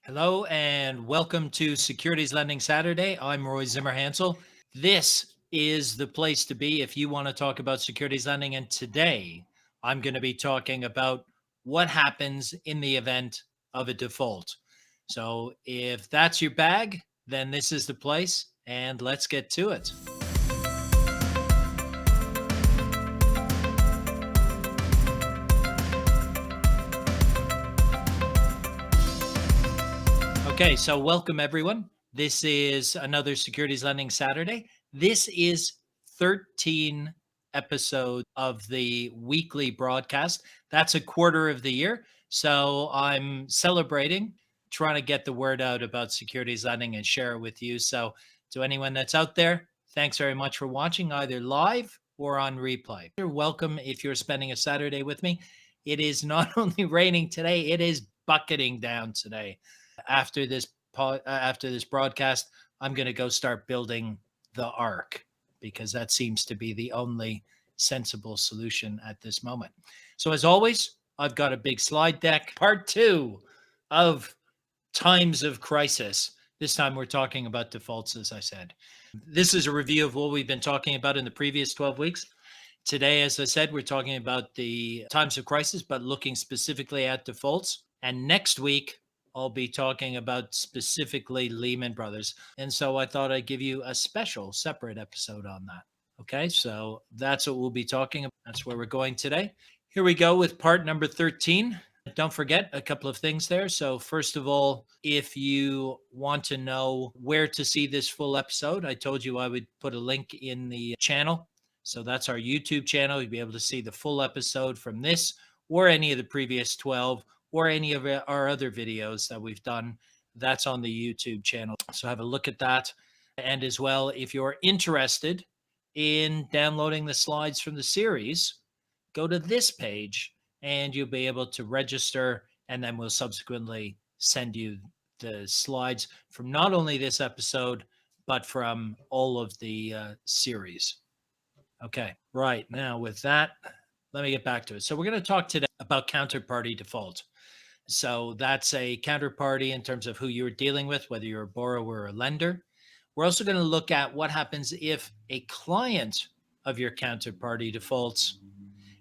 Hello and welcome to Securities Lending Saturday. I'm Roy Zimmer-Hansel. This is the place to be if you want to talk about securities lending. And today I'm going to be talking about what happens in the event of a default. So if that's your bag, then this is the place and let's get to it. Okay, so welcome everyone. This is another Securities Lending Saturday. This is 13 episodes of the weekly broadcast. That's a quarter of the year. So I'm celebrating, trying to get the word out about securities lending and share it with you. So to anyone that's out there, thanks very much for watching either live or on replay. You're welcome if you're spending a Saturday with me. It is not only raining today, it is bucketing down today. After this broadcast, I'm going to go start building the ark because that seems to be the only sensible solution at this moment. So as always, I've got a big slide deck, part 2 of times of crisis. This time we're talking about defaults, as I said. This is a review of what we've been talking about in the previous 12 weeks. Today, as I said, we're talking about the times of crisis, but looking specifically at defaults. And next week, I'll be talking about specifically Lehman Brothers. And so I thought I'd give you a special separate episode on that. Okay, so that's what we'll be talking about. That's where we're going today. Here we go with part number 13. Don't forget a couple of things there. So first of all, if you want to know where to see this full episode, I told you I would put a link in the channel. So that's our YouTube channel. You'll be able to see the full episode from this or any of the previous 12 or any of our other videos that we've done. That's on the YouTube channel. So have a look at that. And as well, if you're interested in downloading the slides from the series, go to this page and you'll be able to register, and then we'll subsequently send you the slides from not only this episode, but from all of the series. Okay, right. Now with that, let me get back to it. So we're going to talk today about counterparty default. So that's a counterparty in terms of who you're dealing with, whether you're a borrower or a lender. We're also going to look at what happens if a client of your counterparty defaults.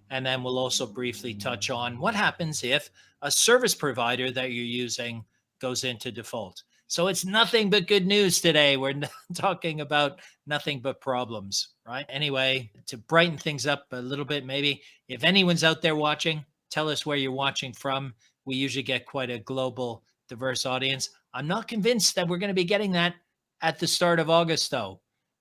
And then we'll also briefly touch on what happens if a service provider that you're using goes into default. So it's nothing but good news today. We're talking about nothing but problems, right? Anyway, to brighten things up a little bit, maybe if anyone's out there watching, tell us where you're watching from. We usually get quite a global, diverse audience. I'm not convinced that we're going to be getting that at the start of August, though,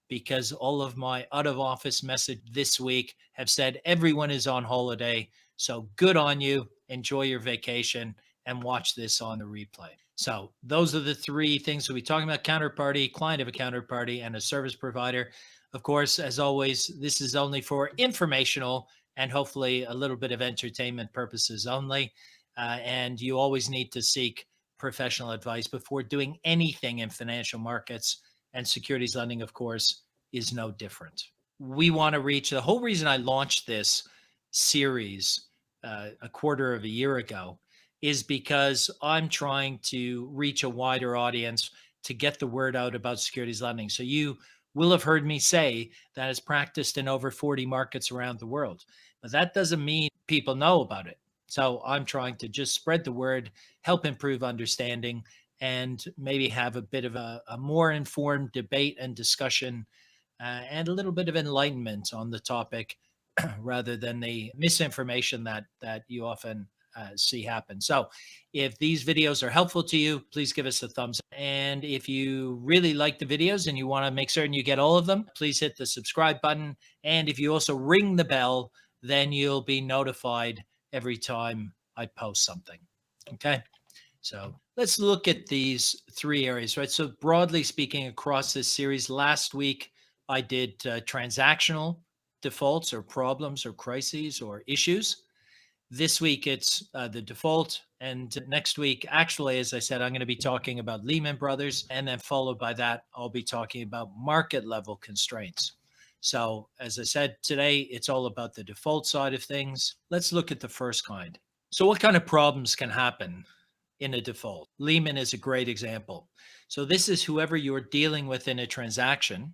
because all of my out of office message this week have said everyone is on holiday. So good on you. Enjoy your vacation and watch this on the replay. So those are the three things we'll be talking about: counterparty, client of a counterparty, and a service provider. Of course, as always, this is only for informational and hopefully a little bit of entertainment purposes only. And you always need to seek professional advice before doing anything in financial markets. And securities lending, of course, is no different. We want to reach, the whole reason I launched this series a quarter of a year ago is because I'm trying to reach a wider audience to get the word out about securities lending. So you will have heard me say that it's practiced in over 40 markets around the world, but that doesn't mean people know about it. So I'm trying to just spread the word, help improve understanding, and maybe have a bit of a more informed debate and discussion and a little bit of enlightenment on the topic rather than the misinformation that you often see happen. So if these videos are helpful to you, please give us a thumbs up. And if you really like the videos and you want to make certain you get all of them, please hit the subscribe button. And if you also ring the bell, then you'll be notified every time I post something. Okay. So let's look at these three areas, right? So broadly speaking, across this series, last week I did transactional defaults or problems or crises or issues. This week it's the default. And next week, actually, as I said, I'm going to be talking about Lehman Brothers. And then followed by that, I'll be talking about market level constraints. So as I said, today, it's all about the default side of things. Let's look at the first kind. So what kind of problems can happen in a default. Lehman is a great example. So this is whoever you're dealing with in a transaction,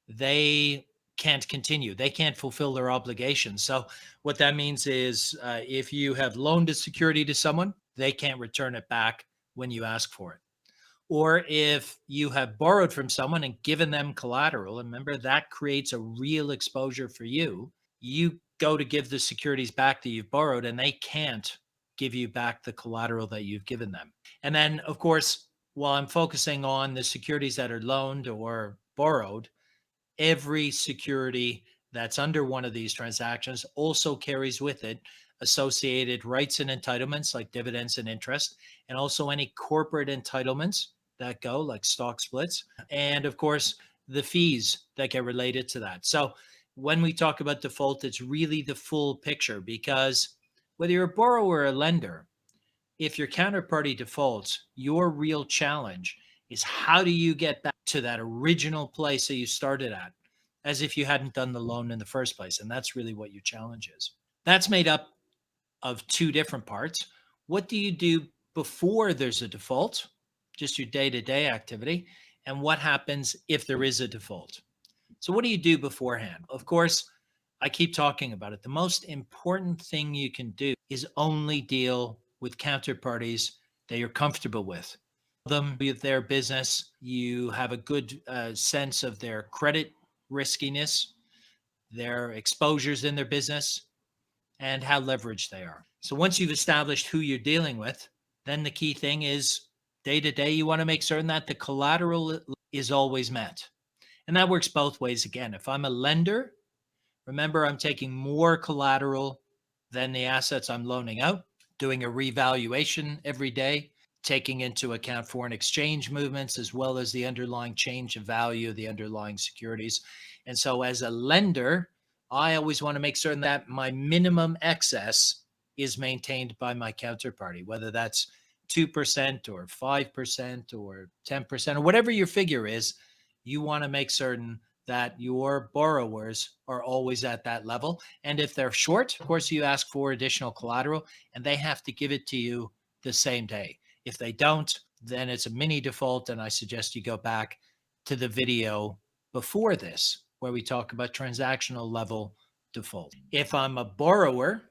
they can't continue. They can't fulfill their obligations. So what that means is if you have loaned a security to someone, they can't return it back when you ask for it. Or if you have borrowed from someone and given them collateral, remember that creates a real exposure for you. You go to give the securities back that you've borrowed and they can't give you back the collateral that you've given them. And then, of course, while I'm focusing on the securities that are loaned or borrowed, every security that's under one of these transactions also carries with it associated rights and entitlements like dividends and interest, and also any corporate entitlements that go, like stock splits, and of course, the fees that get related to that. So when we talk about default, it's really the full picture, because whether you're a borrower or a lender, if your counterparty defaults, your real challenge is how do you get back to that original place that you started at, as if you hadn't done the loan in the first place. And that's really what your challenge is. That's made up of two different parts. What do you do before there's a default? Just your day-to-day activity. And what happens if there is a default? So what do you do beforehand? Of course, I keep talking about it. The most important thing you can do is only deal with counterparties that you're comfortable with. Them with their business, you have a good sense of their credit riskiness, their exposures in their business, and how leveraged they are. So once you've established who you're dealing with, then the key thing is day to day, you want to make certain that the collateral is always met. And that works both ways. Again, if I'm a lender, remember, I'm taking more collateral than the assets I'm loaning out, doing a revaluation every day, taking into account foreign exchange movements as well as the underlying change of value of the underlying securities. And so as a lender, I always want to make certain that my minimum excess is maintained by my counterparty, whether that's 2% or 5% or 10% or whatever your figure is. You want to make certain that your borrowers are always at that level. And if they're short, of course, you ask for additional collateral and they have to give it to you the same day. If they don't, then it's a mini default. And I suggest you go back to the video before this, where we talk about transactional level default. If I'm a borrower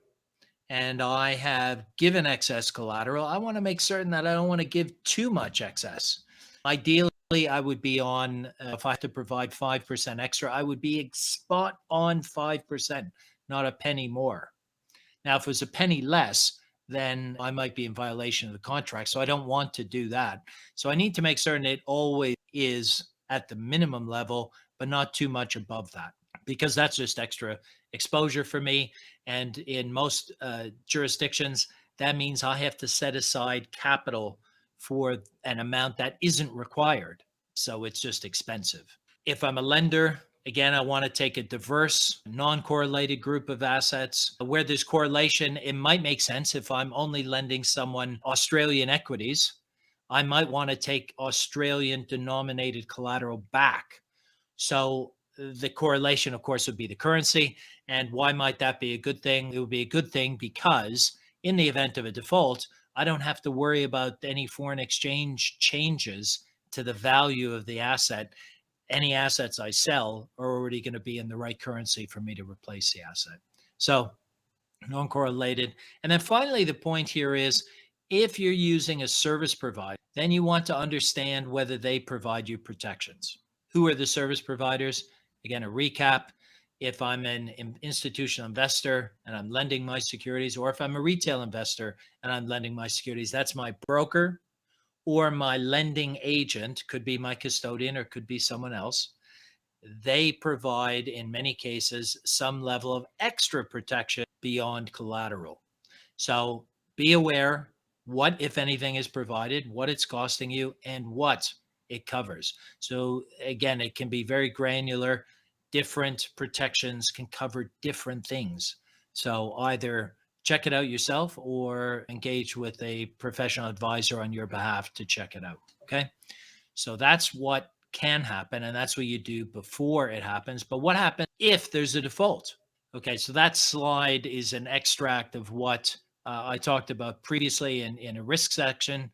and I have given excess collateral, I want to make certain that I don't want to give too much excess. Ideally, I would be on, if I have to provide 5% extra, I would be spot on 5%, not a penny more. Now, if it was a penny less, then I might be in violation of the contract. So I don't want to do that. So I need to make certain it always is at the minimum level, but not too much above that, because that's just extra exposure for me. And in most jurisdictions, that means I have to set aside capital for an amount that isn't required. So it's just expensive. If I'm a lender, again, I want to take a diverse, non-correlated group of assets. Where there's correlation, it might make sense. If I'm only lending someone Australian equities, I might want to take Australian denominated collateral back. So the correlation, of course, would be the currency. And why might that be a good thing? It would be a good thing because in the event of a default, I don't have to worry about any foreign exchange changes to the value of the asset. Any assets I sell are already going to be in the right currency for me to replace the asset. So non-correlated. And then finally, the point here is if you're using a service provider, then you want to understand whether they provide you protections. Who are the service providers? Again, a recap. If I'm an institutional investor and I'm lending my securities, or if I'm a retail investor and I'm lending my securities, that's my broker or my lending agent, could be my custodian or could be someone else. They provide, in many cases, some level of extra protection beyond collateral. So be aware what, if anything, is provided, what it's costing you, and what it covers. So again, it can be very granular. Different protections can cover different things. So either check it out yourself or engage with a professional advisor on your behalf to check it out. Okay. So that's what can happen. And that's what you do before it happens. But what happens if there's a default? Okay. So that slide is an extract of what I talked about previously in a risk section.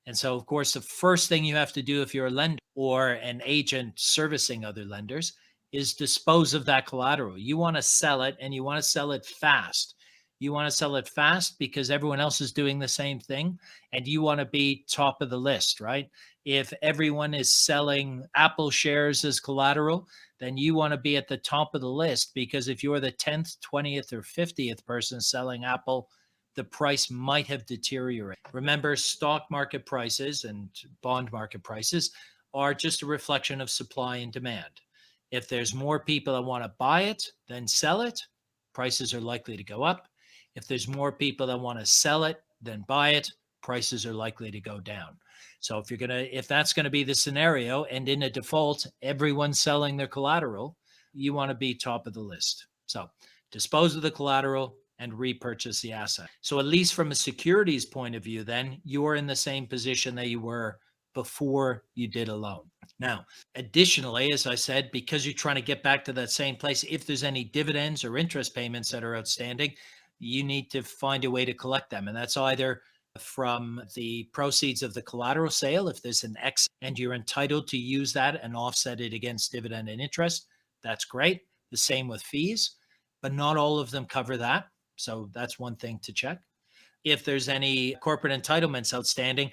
And so, of course, the first thing you have to do if you're a lender or an agent servicing other lenders is dispose of that collateral. You want to sell it, and you want to sell it fast. You want to sell it fast because everyone else is doing the same thing, and you want to be top of the list, right? If everyone is selling Apple shares as collateral, then you want to be at the top of the list, because if you're the 10th, 20th, or 50th person selling Apple, the price might have deteriorated. Remember, stock market prices and bond market prices are just a reflection of supply and demand. If there's more people that want to buy it than sell it, prices are likely to go up. If there's more people that want to sell it than buy it, prices are likely to go down. So if that's going to be the scenario, and in a default, everyone's selling their collateral, you want to be top of the list. So dispose of the collateral and repurchase the asset. So at least from a securities point of view, then you're in the same position that you were before you did a loan. Now, additionally, as I said, because you're trying to get back to that same place, if there's any dividends or interest payments that are outstanding, you need to find a way to collect them. And that's either from the proceeds of the collateral sale, if there's an excess and you're entitled to use that and offset it against dividend and interest, that's great. The same with fees, but not all of them cover that. So that's one thing to check. If there's any corporate entitlements outstanding,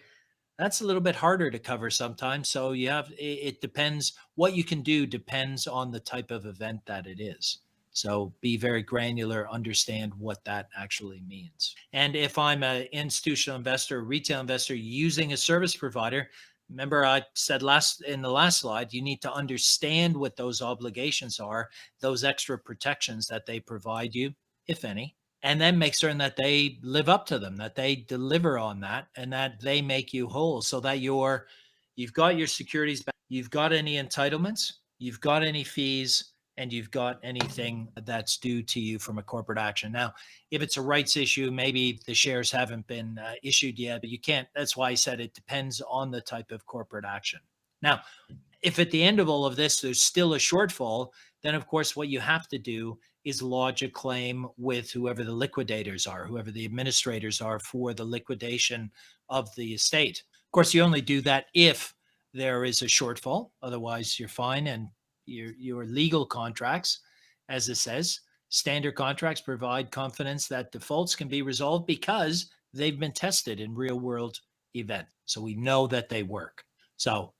that's a little bit harder to cover sometimes. So it depends. What you can do depends on the type of event that it is. So be very granular, understand what that actually means. And if I'm an institutional investor, retail investor using a service provider, remember I said in the last slide, you need to understand what those obligations are, those extra protections that they provide you, if any, and then make certain that they live up to them, that they deliver on that, and that they make you whole, so that you've got your securities back, you've got any entitlements, you've got any fees, and you've got anything that's due to you from a corporate action. Now, if it's a rights issue, maybe the shares haven't been issued yet, but you can't. That's why I said it depends on the type of corporate action. Now, if at the end of all of this, there's still a shortfall, then of course, what you have to do is lodge a claim with whoever the liquidators are, whoever the administrators are for the liquidation of the estate. Of course, you only do that if there is a shortfall. Otherwise, you're fine. And your legal contracts, as it says, standard contracts provide confidence that defaults can be resolved because they've been tested in real world events. So we know that they work. So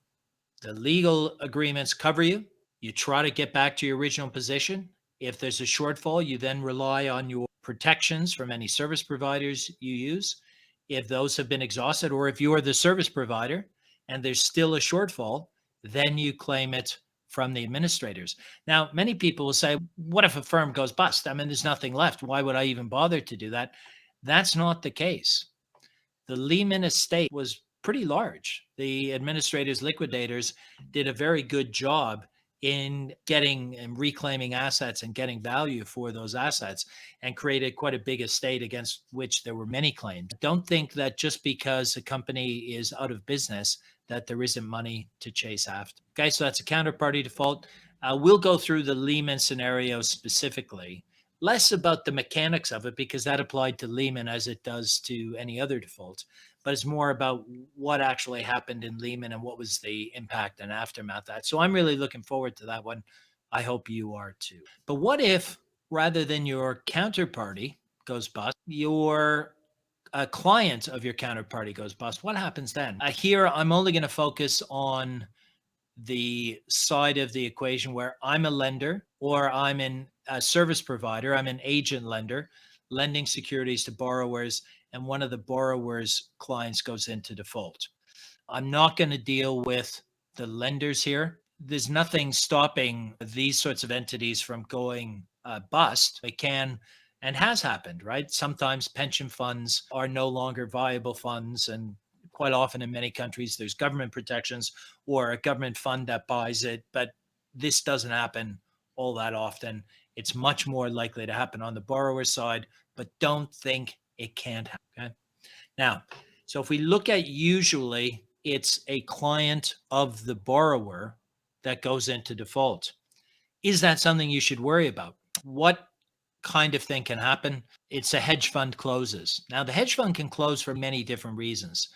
the legal agreements cover you. You try to get back to your original position. If there's a shortfall, you then rely on your protections from any service providers you use. If those have been exhausted, or if you're the service provider and there's still a shortfall, then you claim it from the administrators. Now, many people will say, what if a firm goes bust? I mean, there's nothing left. Why would I even bother to do that? That's not the case. The Lehman estate was pretty large. The administrators, liquidators did a very good job in getting and reclaiming assets and getting value for those assets, and created quite a big estate against which there were many claims. Don't think that just because a company is out of business that there isn't money to chase after. Okay, so that's a counterparty default. We'll go through the Lehman scenario specifically, less about the mechanics of it because that applied to Lehman as it does to any other default, but it's more about what actually happened in Lehman and what was the impact and aftermath of that. So I'm really looking forward to that one. I hope you are too. But what if, rather than your counterparty goes bust, your a client of your counterparty goes bust? What happens then? Here, I'm only going to focus on the side of the equation where I'm a lender or I'm in a service provider, I'm an agent lender, lending securities to borrowers, and one of the borrower's clients goes into default. I'm not going to deal with the lenders here. There's nothing stopping these sorts of entities from going bust. They can and has happened, right? Sometimes pension funds are no longer viable funds, and quite often in many countries there's government protections or a government fund that buys it, but this doesn't happen all that often. It's much more likely to happen on the borrower side, but don't think it can't happen. Okay? Now, so if we look at, usually it's a client of the borrower that goes into default. Is that something you should worry about? What kind of thing can happen. It's a hedge fund closes. Now, the hedge fund can close for many different reasons.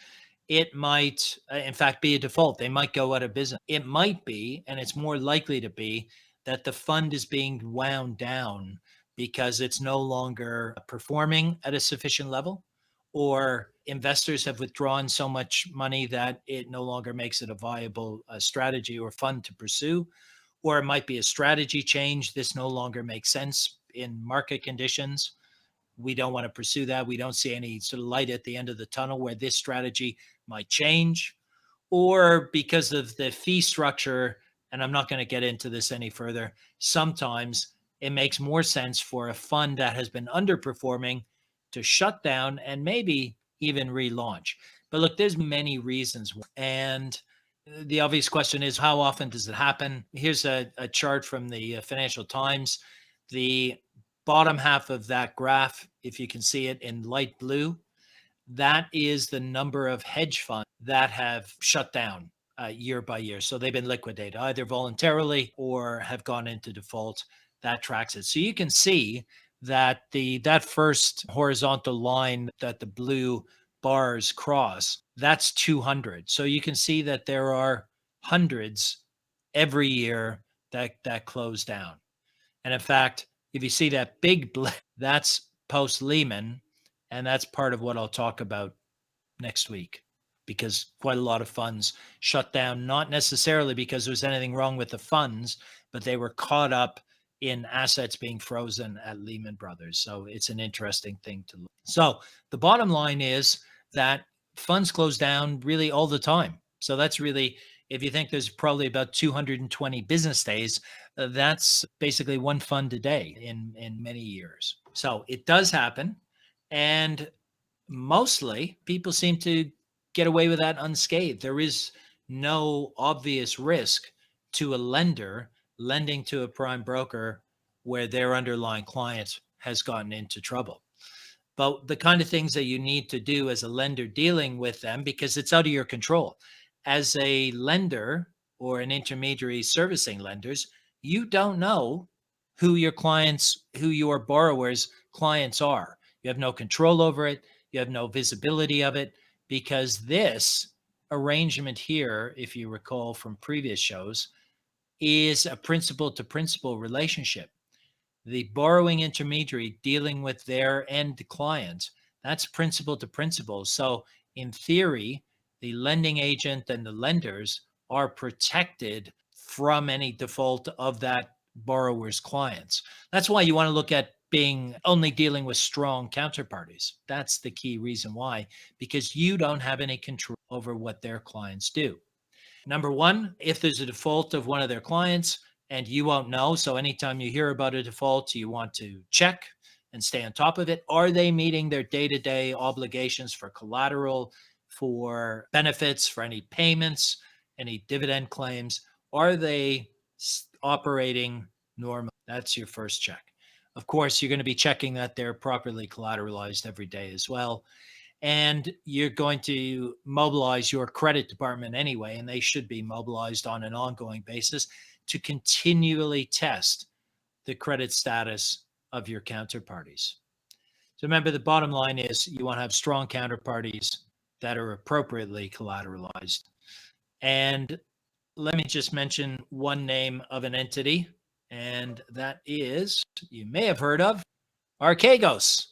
It might, in fact, be a default. They might go out of business. It might be, and it's more likely to be, that the fund is being wound down because it's no longer performing at a sufficient level, or investors have withdrawn so much money that it no longer makes it a viable strategy or fund to pursue. Or it might be a strategy change. This no longer makes sense in market conditions. We don't want to pursue that. We don't see any sort of light at the end of the tunnel where this strategy might change. Or because of the fee structure, and I'm not going to get into this any further, sometimes it makes more sense for a fund that has been underperforming to shut down and maybe even relaunch. But look, there's many reasons. And the obvious question is, how often does it happen? Here's a chart from the Financial Times. The bottom half of that graph, if you can see it in light blue, that is the number of hedge funds that have shut down year by year. So they've been liquidated either voluntarily or have gone into default. That tracks it. So you can see that that first horizontal line that the blue bars cross, that's 200. So you can see that there are hundreds every year that close down. And in fact, if you see that big blip, that's post Lehman, and that's part of what I'll talk about next week, because quite a lot of funds shut down, not necessarily because there was anything wrong with the funds, but they were caught up in assets being frozen at Lehman Brothers. So it's an interesting thing to look. So the bottom line is that funds close down really all the time. So that's really, if you think there's probably about 220 business days, that's basically one fund a day in many years. So it does happen. And mostly people seem to get away with that unscathed. There is no obvious risk to a lender lending to a prime broker where their underlying client has gotten into trouble. But the kind of things that you need to do as a lender dealing with them, because it's out of your control. As a lender or an intermediary servicing lenders, you don't know who your clients, who your borrowers' clients are. You have no control over it. You have no visibility of it, because this arrangement here, if you recall from previous shows, is a principal to principal relationship. The borrowing intermediary dealing with their end client, that's principal to principal. So in theory, the lending agent and the lenders are protected from any default of that borrower's clients. That's why you want to look at being only dealing with strong counterparties. That's the key reason why, because you don't have any control over what their clients do. Number one, if there's a default of one of their clients and you won't know, so anytime you hear about a default, you want to check and stay on top of it. Are they meeting their day-to-day obligations for collateral, for benefits, for any payments, any dividend claims? Are they operating normally? That's your first check. Of course, you're going to be checking that they're properly collateralized every day as well. And you're going to mobilize your credit department anyway, and they should be mobilized on an ongoing basis to continually test the credit status of your counterparties. So remember, the bottom line is you want to have strong counterparties that are appropriately collateralized. And let me just mention one name of an entity, and that is, you may have heard of, Archegos.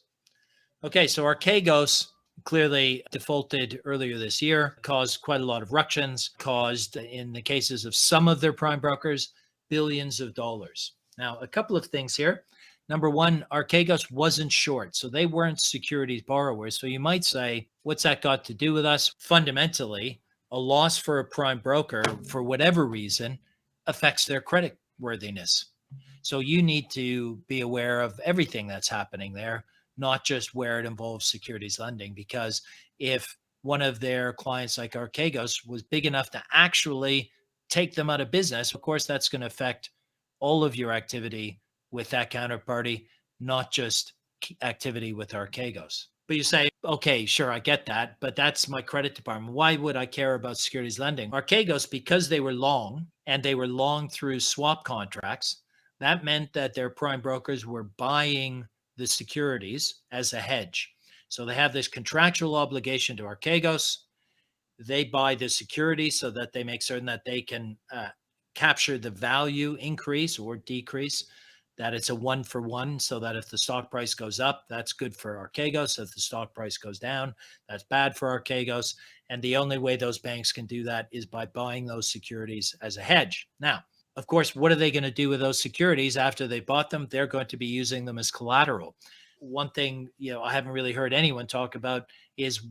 Okay, so Archegos clearly defaulted earlier this year, caused quite a lot of ructions, caused, in the cases of some of their prime brokers, billions of dollars. Now, a couple of things here. Number one, Archegos wasn't short, so they weren't securities borrowers. So you might say, what's that got to do with us? Fundamentally, a loss for a prime broker, for whatever reason, affects their credit worthiness. So you need to be aware of everything that's happening there, not just where it involves securities lending, because if one of their clients like Archegos was big enough to actually take them out of business, of course, that's going to affect all of your activity with that counterparty, not just activity with Archegos. But you say, okay, sure, I get that, but that's my credit department. Why would I care about securities lending? Archegos, because they were long, and they were long through swap contracts, That meant that their prime brokers were buying the securities as a hedge. So they have this contractual obligation to Archegos. They buy the security so that they make certain that they can capture the value increase or decrease, that it's a 1-for-1, so that if the stock price goes up, that's good for Archegos. If the stock price goes down, that's bad for Archegos. And the only way those banks can do that is by buying those securities as a hedge. Now, of course, what are they going to do with those securities after they bought them? They're going to be using them as collateral. One thing, I haven't really heard anyone talk about is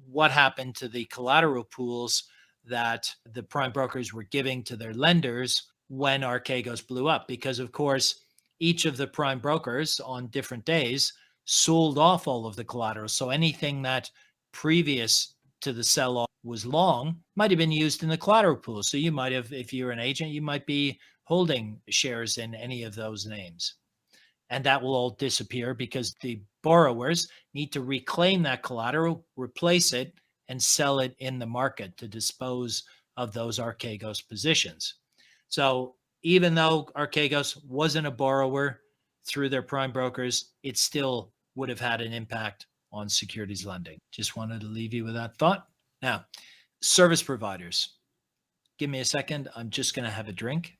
what happened to the collateral pools that the prime brokers were giving to their lenders when Archegos blew up. Because, of course, each of the prime brokers on different days sold off all of the collateral. So anything that previous to the sell-off was long might have been used in the collateral pool. So you might have, if you're an agent, you might be holding shares in any of those names. And that will all disappear because the borrowers need to reclaim that collateral, replace it, and sell it in the market to dispose of those Archegos positions. So even though Archegos wasn't a borrower through their prime brokers, it still would have had an impact on securities lending. Just wanted to leave you with that thought. Now, service providers. Give me a second. I'm just going to have a drink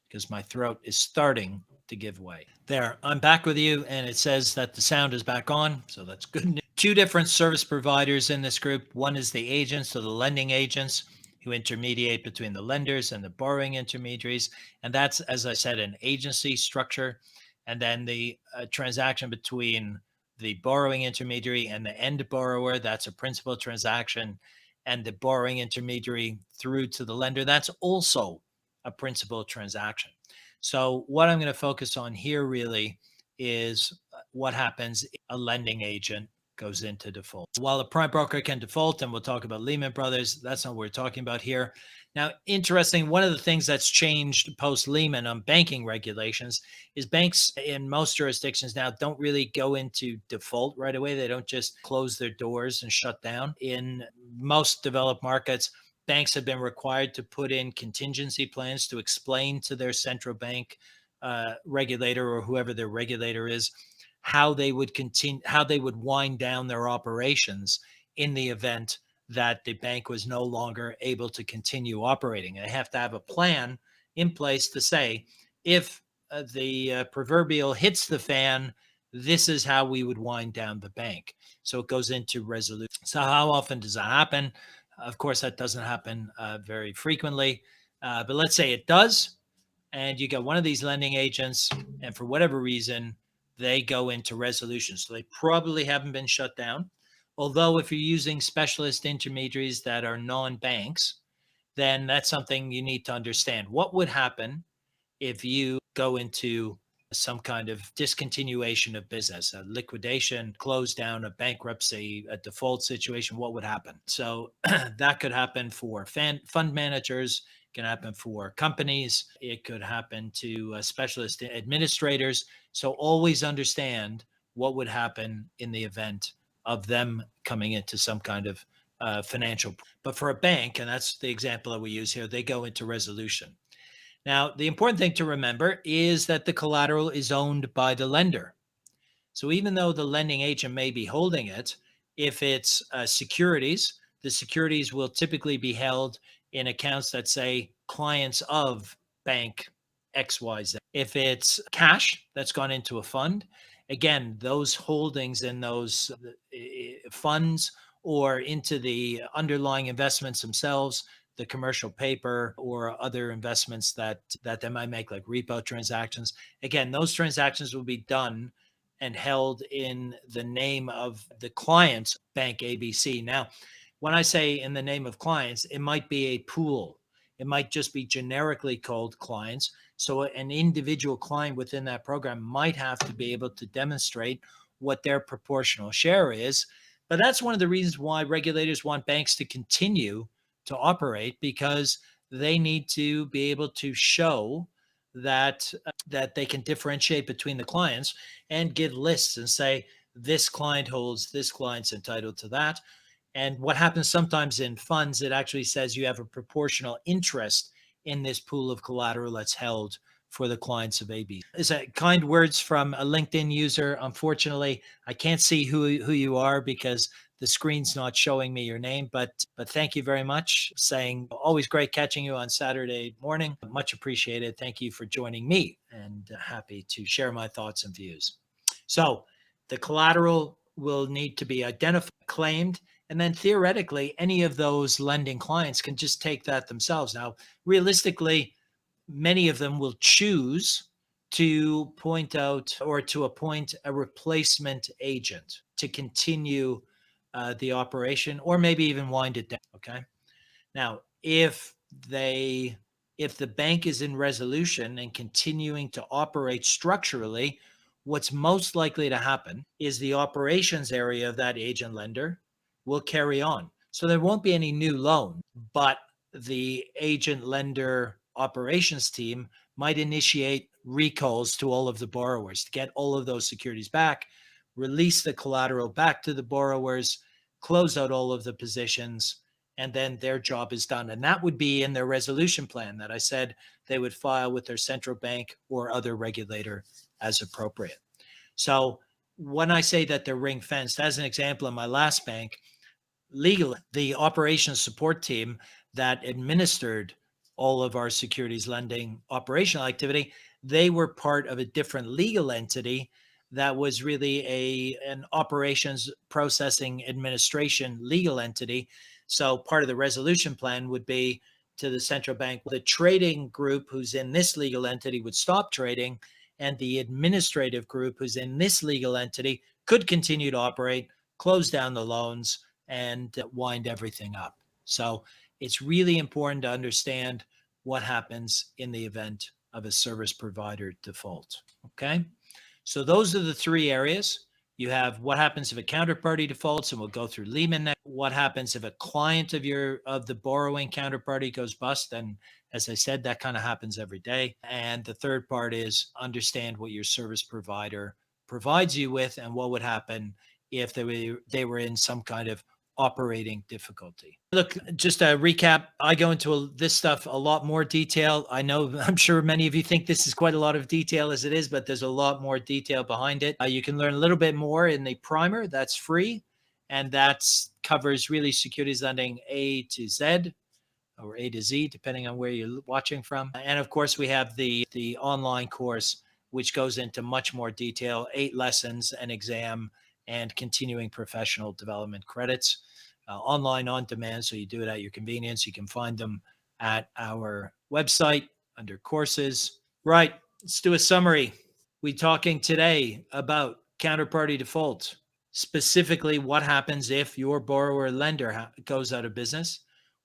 because my throat is starting to give way. There, I'm back with you, and it says that the sound is back on, so that's good news. Two different service providers in this group. One is the agents, so the lending agents who intermediate between the lenders and the borrowing intermediaries. And that's, as I said, an agency structure. And then the transaction between the borrowing intermediary and the end borrower, that's a principal transaction. And the borrowing intermediary through to the lender, that's also a principal transaction. So what I'm going to focus on here really is what happens if a lending agent goes into default. While a prime broker can default, and we'll talk about Lehman Brothers, that's not what we're talking about here. Now, interesting, one of the things that's changed post-Lehman on banking regulations is banks in most jurisdictions now don't really go into default right away. They don't just close their doors and shut down. In most developed markets, banks have been required to put in contingency plans to explain to their central bank regulator or whoever their regulator is how they would continue, how they would wind down their operations in the event that the bank was no longer able to continue operating. And they have to have a plan in place to say, if the proverbial hits the fan, this is how we would wind down the bank. So it goes into resolution. So how often does that happen? Of course, that doesn't happen very frequently, but let's say it does, and you got one of these lending agents, and for whatever reason, they go into resolution. So they probably haven't been shut down. Although if you're using specialist intermediaries that are non-banks, then that's something you need to understand. What would happen if you go into some kind of discontinuation of business, a liquidation, close down, a bankruptcy, a default situation? What would happen? So that could happen for fund managers, can happen for companies, it could happen to specialist administrators. So always understand what would happen in the event of them coming into some kind of financial. But for a bank, and that's the example that we use here, they go into resolution. Now, the important thing to remember is that the collateral is owned by the lender. So even though the lending agent may be holding it, if it's securities, the securities will typically be held in accounts that say clients of bank XYZ. If it's cash that's gone into a fund, again, those holdings in those funds or into the underlying investments themselves, the commercial paper or other investments that they might make, like repo transactions. Again, those transactions will be done and held in the name of the client's bank ABC. Now, when I say in the name of clients, it might be a pool. It might just be generically called clients. So an individual client within that program might have to be able to demonstrate what their proportional share is. But that's one of the reasons why regulators want banks to continue to operate, because they need to be able to show that they can differentiate between the clients and give lists and say, this client holds, this client's entitled to that. And what happens sometimes in funds, it actually says you have a proportional interest in this pool of collateral that's held for the clients of AB. Is that kind words from a LinkedIn user? Unfortunately, I can't see who you are because the screen's not showing me your name, but thank you very much. Saying always great catching you on Saturday morning. Much appreciated. Thank you for joining me, and happy to share my thoughts and views. So the collateral will need to be identified, claimed, and then theoretically, any of those lending clients can just take that themselves. Now, realistically, many of them will choose to point out or to appoint a replacement agent to continue the operation, or maybe even wind it down. Okay. Now, if the bank is in resolution and continuing to operate structurally, what's most likely to happen is the operations area of that agent lender will carry on. So there won't be any new loan, but the agent lender operations team might initiate recalls to all of the borrowers to get all of those securities back, release the collateral back to the borrowers, close out all of the positions, and then their job is done. And that would be in their resolution plan that I said they would file with their central bank or other regulator as appropriate. So when I say that they're ring fenced, as an example, in my last bank, legally, the operations support team that administered all of our securities lending operational activity, they were part of a different legal entity that was really an operations processing administration legal entity. So part of the resolution plan would be to the central bank, the trading group who's in this legal entity would stop trading, and the administrative group who's in this legal entity could continue to operate, close down the loans, and wind everything up. So it's really important to understand what happens in the event of a service provider default. Okay. So those are the three areas. You have what happens if a counterparty defaults, and we'll go through Lehman next. What happens if a client of the borrowing counterparty goes bust? And as I said, that kind of happens every day. And the third part is understand what your service provider provides you with and what would happen if they were in some kind of operating difficulty. Look, just a recap, I go into this stuff a lot more detail. I'm sure many of you think this is quite a lot of detail as it is, but there's a lot more detail behind it. You can learn a little bit more in the primer that's free, and that covers really securities lending A to Z or A to Z, depending on where you're watching from. And of course, we have the online course, which goes into much more detail, 8 lessons, an exam, and continuing professional development credits. Online on demand, so you do it at your convenience. You can find them at our website under courses. Right, let's do a summary. We're talking today about counterparty default, specifically what happens if your borrower lender goes out of business,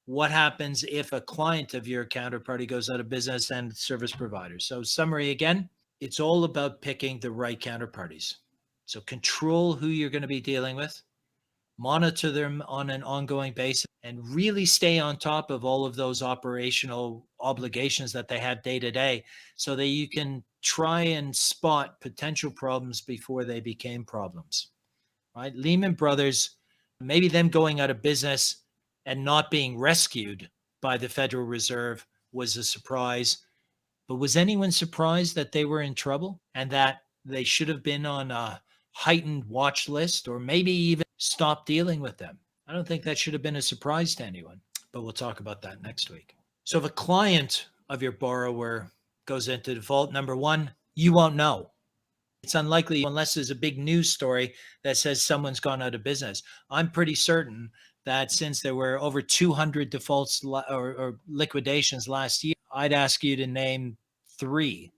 what happens if a client of your counterparty goes out of business, and service provider. So summary again, it's all about picking the right counterparties. So control who you're going to be dealing with, monitor them on an ongoing basis, and really stay on top of all of those operational obligations that they have day to day so that you can try and spot potential problems before they became problems, right? Lehman Brothers, maybe them going out of business and not being rescued by the Federal Reserve was a surprise. But was anyone surprised that they were in trouble and that they should have been on a heightened watch list, or maybe even stop dealing with them? I don't think that should have been a surprise to anyone, but we'll talk about that next week. So if a client of your borrower goes into default, number one, you won't know. It's unlikely unless there's a big news story that says someone's gone out of business. I'm pretty certain that since there were over 200 defaults or liquidations last year, I'd ask you to name 3.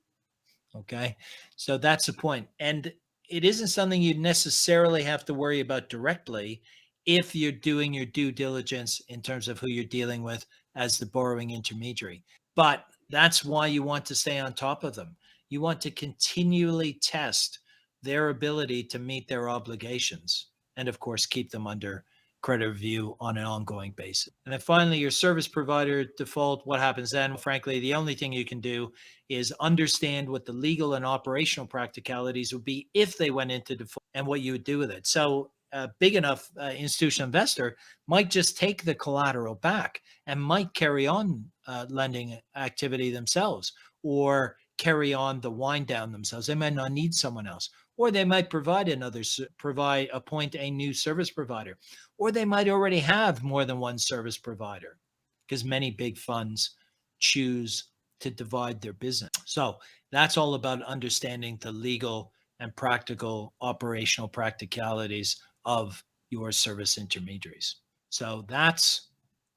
Okay. So that's the point. And it isn't something you necessarily have to worry about directly if you're doing your due diligence in terms of who you're dealing with as the borrowing intermediary. But that's why you want to stay on top of them. You want to continually test their ability to meet their obligations and, of course, keep them under credit review on an ongoing basis. And then finally, your service provider default, what happens then? Frankly, the only thing you can do is understand what the legal and operational practicalities would be if they went into default and what you would do with it. So a big enough institutional investor might just take the collateral back and might carry on lending activity themselves, or carry on the wind down themselves. They might not need someone else, or they might appoint a new service provider, or they might already have more than one service provider, because many big funds choose to divide their business. So that's all about understanding the legal and practical operational practicalities of your service intermediaries. So that's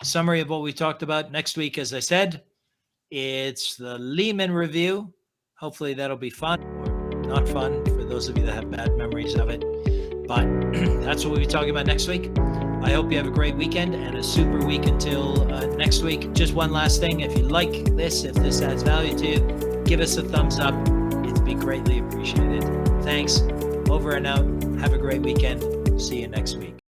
a summary of what we talked about. Next week, as I said, it's the Lehman Review. Hopefully that'll be fun, or not fun for those of you that have bad memories of it. But that's what we'll be talking about next week. I hope you have a great weekend and a super week until next week. Just one last thing. If you like this, if this adds value to you, give us a thumbs up. It'd be greatly appreciated. Thanks. Over and out. Have a great weekend. See you next week.